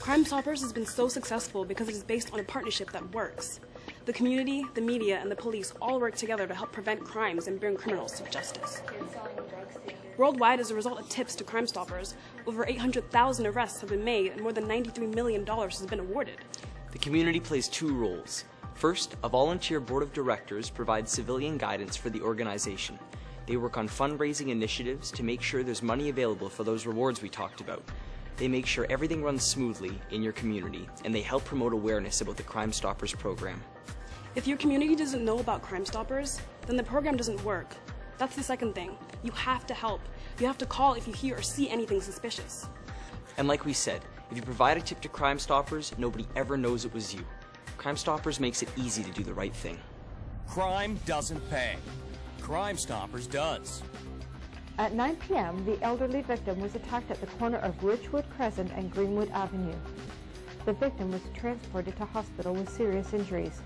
Crimestoppers has been so successful because it is based on a partnership that works. The community, the media, and the police all work together to help prevent crimes and bring criminals to justice. Worldwide, as a result of tips to Crimestoppers, over 800,000 arrests have been made and more than $93 million has been awarded. The community plays two roles. First, a volunteer board of directors provides civilian guidance for the organization. They work on fundraising initiatives to make sure there's money available for those rewards we talked about. They make sure everything runs smoothly in your community, and they help promote awareness about the Crimestoppers program. If your community doesn't know about Crimestoppers, then the program doesn't work. That's the second thing. You have to help. You have to call if you hear or see anything suspicious. And like we said, if you provide a tip to Crimestoppers, nobody ever knows it was you. Crimestoppers makes it easy to do the right thing. Crime doesn't pay. Crimestoppers does. At 9 p.m., the elderly victim was attacked at the corner of Ridgewood Crescent and Greenwood Avenue. The victim was transported to hospital with serious injuries.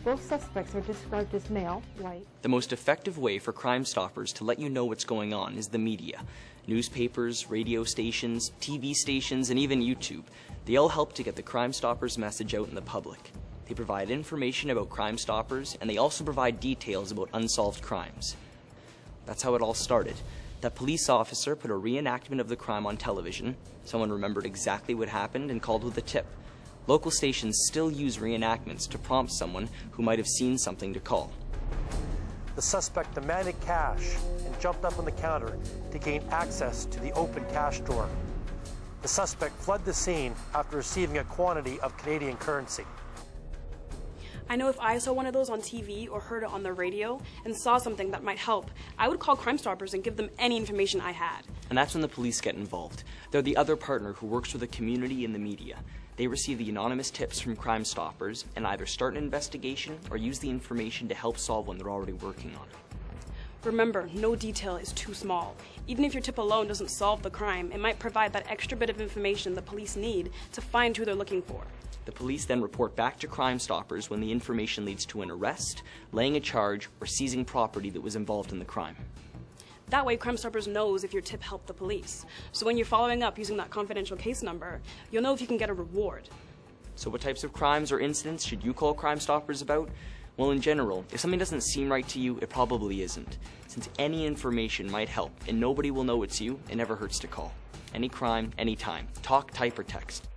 Both suspects are described as male, white. The most effective way for Crimestoppers to let you know what's going on is the media. Newspapers, radio stations, TV stations, and even YouTube. They all help to get the Crimestoppers message out in the public. They provide information about Crimestoppers, and they also provide details about unsolved crimes. That's how it all started. That police officer put a reenactment of the crime on television. Someone remembered exactly what happened and called with a tip. Local stations still use reenactments to prompt someone who might have seen something to call. The suspect demanded cash and jumped up on the counter to gain access to the open cash drawer. The suspect fled the scene after receiving a quantity of Canadian currency. I know if I saw one of those on TV or heard it on the radio and saw something that might help, I would call Crimestoppers and give them any information I had. And that's when the police get involved. They're the other partner who works with the community and the media. They receive the anonymous tips from Crimestoppers and either start an investigation or use the information to help solve one they're already working on. Remember, no detail is too small. Even if your tip alone doesn't solve the crime, it might provide that extra bit of information the police need to find who they're looking for. The police then report back to Crimestoppers when the information leads to an arrest, laying a charge, or seizing property that was involved in the crime. That way, Crimestoppers knows if your tip helped the police. So when you're following up using that confidential case number, you'll know if you can get a reward. So what types of crimes or incidents should you call Crimestoppers about? Well, in general, if something doesn't seem right to you, it probably isn't. Since any information might help and nobody will know it's you, it never hurts to call. Any crime, anytime. Talk, type, or text.